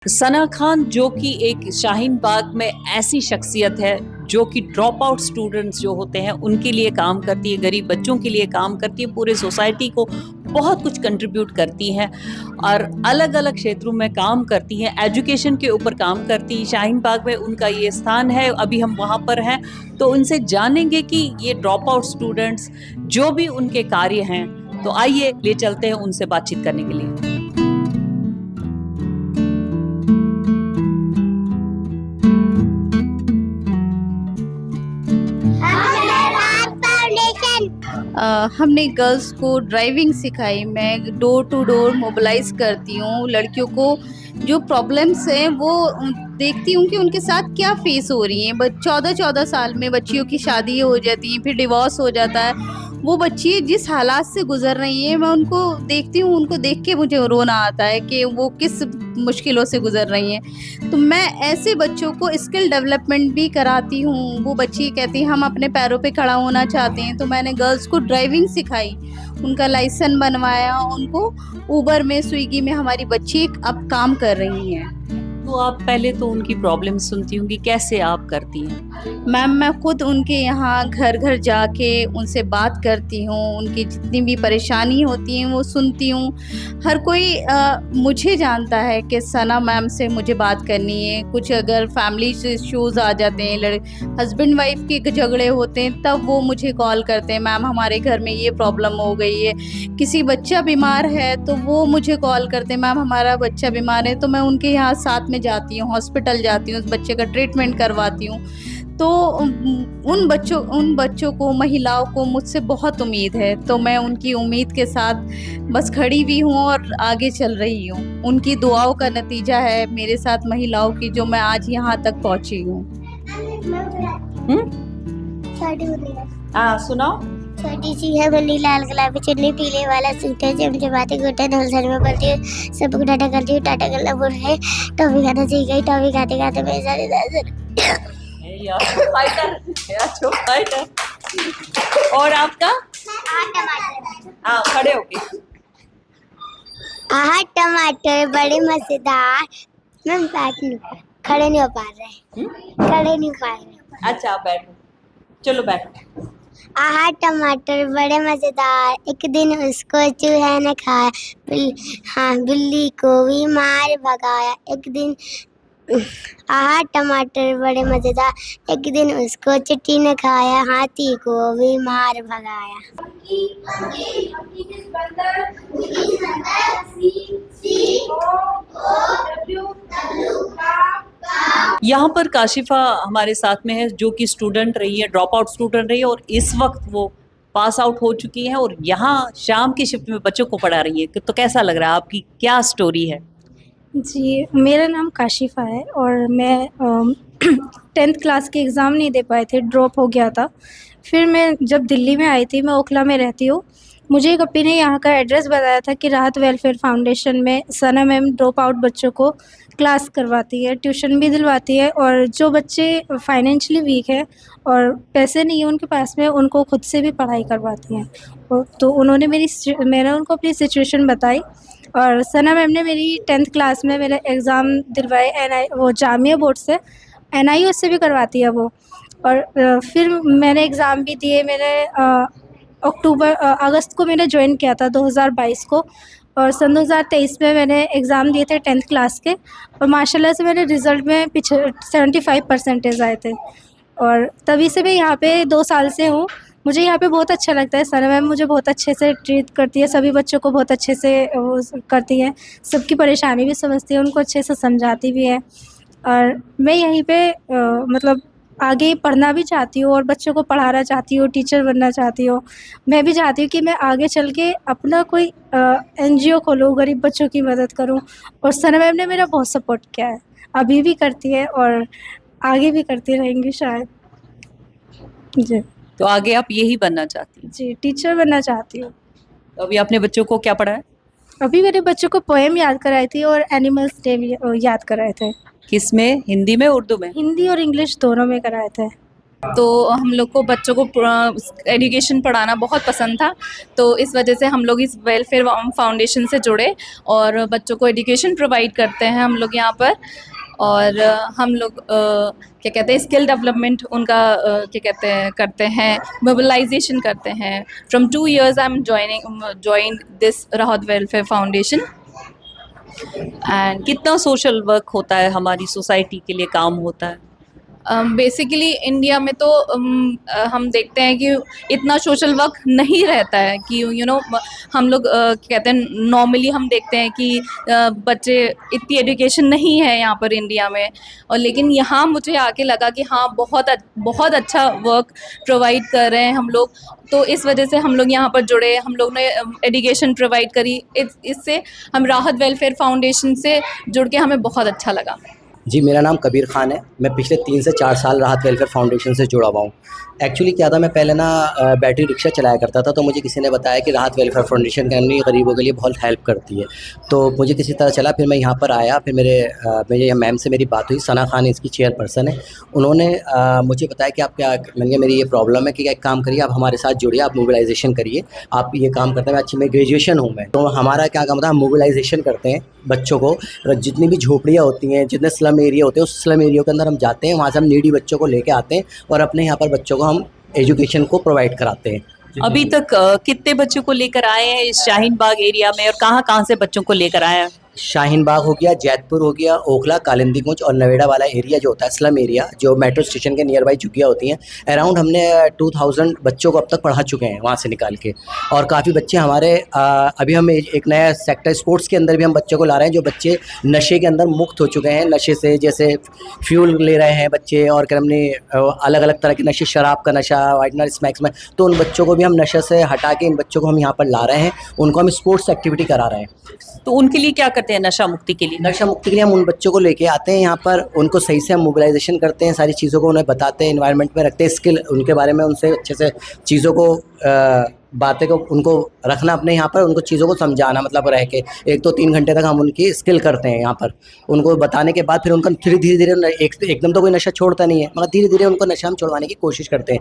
सना खान जो कि एक शाहीन बाग में ऐसी शख्सियत है जो कि ड्रॉप आउट स्टूडेंट्स जो होते हैं उनके लिए काम करती है, गरीब बच्चों के लिए काम करती है, पूरे सोसाइटी को बहुत कुछ कंट्रीब्यूट करती हैं और अलग अलग क्षेत्रों में काम करती हैं, एजुकेशन के ऊपर काम करती हैं। शाहीन बाग में उनका ये स्थान है, अभी हम वहाँ पर हैं तो उनसे जानेंगे कि ये ड्रॉप आउट स्टूडेंट्स जो भी उनके कार्य हैं, तो आइए ले चलते हैं उनसे बातचीत करने के लिए। हमने गर्ल्स को ड्राइविंग सिखाई। मैं डोर टू डोर मोबिलाइज करती हूँ लड़कियों को। जो प्रॉब्लम्स हैं वो देखती हूँ कि उनके साथ क्या फेस हो रही हैं। 14-14 साल में बच्चियों की शादी हो जाती है, फिर डिवोर्स हो जाता है। वो बच्ची जिस हालात से गुजर रही है मैं उनको देखती हूँ, उनको देख के मुझे रोना आता है कि वो किस मुश्किलों से गुजर रही हैं। तो मैं ऐसे बच्चों को स्किल डेवलपमेंट भी कराती हूँ। वो बच्ची कहती है हम अपने पैरों पे खड़ा होना चाहते हैं, तो मैंने गर्ल्स को ड्राइविंग सिखाई, उनका लाइसेंस बनवाया। उनको उबर में, स्विगी में हमारी बच्ची अब काम कर रही हैं। तो आप पहले तो उनकी प्रॉब्लम सुनती होंगी, कैसे आप करती हैं? मैम मैं खुद उनके यहाँ घर घर जाके उनसे बात करती हूँ, उनकी जितनी भी परेशानी होती हैं वो सुनती हूँ। हर कोई मुझे जानता है कि सना मैम से मुझे बात करनी है। कुछ अगर फैमिली इश्यूज़ आ जाते हैं, हस्बैंड वाइफ के झगड़े होते हैं, तब वो मुझे कॉल करते हैं, मैम हमारे घर में ये प्रॉब्लम हो गई है। किसी बच्चा बीमार है तो वो मुझे कॉल करते हैं, मैम हमारा बच्चा बीमार है, तो मैं उनके यहाँ साथ में जाती हूँ, हॉस्पिटल जाती हूँ, उस बच्चे का ट्रीटमेंट करवाती हूँ। तो उन बच्चों को, महिलाओं को मुझसे बहुत उम्मीद है, तो मैं उनकी उम्मीद के साथ बस खड़ी भी हूँ और आगे चल रही हूँ। उनकी दुआओं का नतीजा है मेरे साथ महिलाओं की, जो मैं आज यहाँ तक पहुँची हूँ। हाँ सुनाओ। छोटी सी है बल्ली, लाल गुलाबी चुन्नी, पीले वाला सूट है, चमचमाती गुड्डा, ढोल सर में बोलती है, सबको टाटा करती हूँ, टाटा करना बोल है, टॉफी खाना सीख गई, टॉफी खाते खाते मेरे सारे फाइटर। और आपका? हाँ खड़े होके। टमाटर बड़े मजेदार। मैं बैठ नहीं खड़े नहीं हो पा रहे, खड़े नहीं पा रहे। अच्छा आप बैठो, चलो बैठो। टमाटर बड़े मजेदार, एक दिन उसको चूहे ने खाया, बिल्ली को भी मार भगाया। एक दिन टमाटर बड़े मजेदार, एक दिन उसको चींटी ने खाया, हाथी को भी मार भगाया। यहाँ पर काशिफा हमारे साथ में है जो कि स्टूडेंट रही है, ड्रॉप आउट स्टूडेंट रही है और इस वक्त वो पास आउट हो चुकी है और यहाँ शाम की शिफ्ट में बच्चों को पढ़ा रही है। तो कैसा लग रहा है, आपकी क्या स्टोरी है? जी, मेरा नाम काशिफ़ा है और मैं 10th क्लास के एग्ज़ाम नहीं दे पाए थे, ड्रॉप हो गया था। फिर मैं जब दिल्ली में आई थी, मैं ओखला में रहती हूँ, मुझे एक अपी ने यहाँ का एड्रेस बताया था कि राहत वेलफेयर फाउंडेशन में सना मैम ड्रॉप आउट बच्चों को क्लास करवाती है, ट्यूशन भी दिलवाती है और जो बच्चे फाइनेंशियली वीक हैं और पैसे नहीं है उनके पास में, उनको खुद से भी पढ़ाई करवाती हैं। तो उन्होंने मैंने उनको अपनी सिचुएशन बताई और सना मैम ने मेरी 10th क्लास में मेरा एग्ज़ाम दिलवाए वो जामिया बोर्ड से, NIOS से भी करवाती है वो। और फिर मैंने एग्ज़ाम भी दिए। मैंने अगस्त को मैंने ज्वाइन किया था 2022 को और सन 2023 में मैंने एग्ज़ाम दिए थे 10th क्लास के और माशाल्लाह से मेरे रिज़ल्ट में 75% आए थे और तभी से मैं यहाँ पे 2 साल से हूँ। मुझे यहाँ पे बहुत अच्छा लगता है। सना मैम मुझे बहुत अच्छे से ट्रीट करती है, सभी बच्चों को बहुत अच्छे से वो करती है, सबकी परेशानी भी समझती है, उनको अच्छे से समझाती भी है। और मैं यहीं पे मतलब आगे पढ़ना भी चाहती हूँ और बच्चों को पढ़ाना चाहती हूँ, टीचर बनना चाहती हूँ। मैं भी चाहती हूँ कि मैं आगे चल के अपना कोई NGO खोलूँ, गरीब बच्चों की मदद करूँ और सना मैम ने मेरा बहुत सपोर्ट किया है, अभी भी करती है और आगे भी करती रहेंगी शायद। जी। तो आगे आप यही बनना चाहती हैं? जी, टीचर बनना चाहती हूँ। तो अभी आपने बच्चों को क्या पढ़ाया? अभी मेरे बच्चों को पोएम याद कराई थी और एनिमल्स डे याद कराए थे। किस में, हिंदी में, उर्दू में? हिंदी और इंग्लिश दोनों में कराए थे। तो हम लोग को बच्चों को एजुकेशन पढ़ाना बहुत पसंद था, तो इस वजह से हम लोग इस वेलफेयर फाउंडेशन से जुड़े और बच्चों को एजुकेशन प्रोवाइड करते हैं हम लोग यहाँ पर। और हम लोग क्या कहते हैं स्किल डेवलपमेंट उनका क्या कहते हैं करते हैं, मोबिलाइजेशन करते हैं। From 2 years I am join this राहत वेलफेयर फाउंडेशन। एंड कितना सोशल वर्क होता है, हमारी सोसाइटी के लिए काम होता है? बेसिकली इंडिया में तो हम देखते हैं कि इतना सोशल वर्क नहीं रहता है कि हम लोग कहते हैं नॉर्मली हम देखते हैं कि बच्चे इतनी एजुकेशन नहीं है यहाँ पर इंडिया में। और लेकिन यहाँ मुझे आके लगा कि हाँ बहुत अच्छा वर्क प्रोवाइड कर रहे हैं हम लोग, तो इस वजह से हम लोग यहाँ पर जुड़े, हम लोग ने एजुकेशन प्रोवाइड करी। इससे हम राहत वेलफेयर फाउंडेशन से जुड़ के हमें बहुत अच्छा लगा। जी, मेरा नाम कबीर ख़ान है। मैं पिछले 3 से 4 साल राहत वेलफेयर फाउंडेशन से जुड़ा हुआ हूँ। एक्चुअली क्या था, मैं पहले ना बैटरी रिक्शा चलाया करता था, तो मुझे किसी ने बताया कि राहत वेलफेयर फाउंडेशन गरीबों के लिए बहुत हेल्प करती है। तो मुझे किसी तरह चला, फिर मैं यहाँ पर आया, फिर मेरे मैम से मेरी बात हुई, सना खान इसकी चेयरपर्सन है। उन्होंने मुझे बताया कि आप क्या, मैंने मेरी ये प्रॉब्लम है कि एक काम करिए, आप हमारे साथ जुड़िए, आप मोबिलाइजेशन करिए, आप ये काम करते हैं। मैं ग्रेजुएशन हूँ मैं, तो हमारा क्या काम होता है, हम मोबिलाइजेशन करते हैं बच्चों को। जितनी भी झोपड़ियाँ होती हैं, जितने स्लम एरिया होते हैं, उस स्लम एरिया के अंदर हम जाते हैं, वहाँ से हम नीडी बच्चों को लेके आते हैं और अपने यहाँ पर बच्चों को हम एजुकेशन को प्रोवाइड कराते हैं। अभी तक कितने बच्चों को लेकर आए हैं इस शाहीन बाग एरिया में, और कहाँ से बच्चों को लेकर आए हैं? शाहीन बाग हो गया, जैतपुर हो गया, ओखला, कालिंदी कुंज और नवेड़ा वाला एरिया जो होता है, स्लम एरिया, जो मेट्रो स्टेशन के नियर बाई झुग्गियाँ होती हैं। अराउंड हमने 2000 बच्चों को अब तक पढ़ा चुके हैं वहाँ से निकाल के। और काफ़ी बच्चे हमारे अभी हम एक नया सेक्टर स्पोर्ट्स के अंदर भी हम बच्चों को ला रहे हैं, जो बच्चे नशे के अंदर मुक्त हो चुके हैं, नशे से, जैसे फ्यूल ले रहे हैं बच्चे और क्रमने अलग अलग तरह के नशे, शराब का नशा, वाइटनर, स्मैक्स में, तो उन बच्चों को भी हम नशे से हटा के इन बच्चों को हम यहाँ पर ला रहे हैं, उनको हम स्पोर्ट्स एक्टिविटी करा रहे हैं। तो उनके लिए क्या करते हैं नशा मुक्ति के लिए? नशा मुक्ति के लिए हम उन बच्चों को लेके आते हैं यहाँ पर, उनको सही से हम मोबिलाइजेशन करते हैं, सारी चीज़ों को उन्हें बताते हैं, इन्वायरमेंट में रखते हैं, स्किल उनके बारे में उनसे अच्छे से चीज़ों को बातें को उनको रखना अपने यहाँ पर, उनको चीज़ों को समझाना, मतलब रह के 1 तो 3 घंटे तक हम उनकी स्किल करते हैं यहाँ पर। उनको बताने के बाद फिर उनका धीरे धीरे एकदम तो कोई नशा छोड़ता नहीं है, मगर धीरे धीरे उनको नशा हम छुड़वाने की कोशिश करते हैं।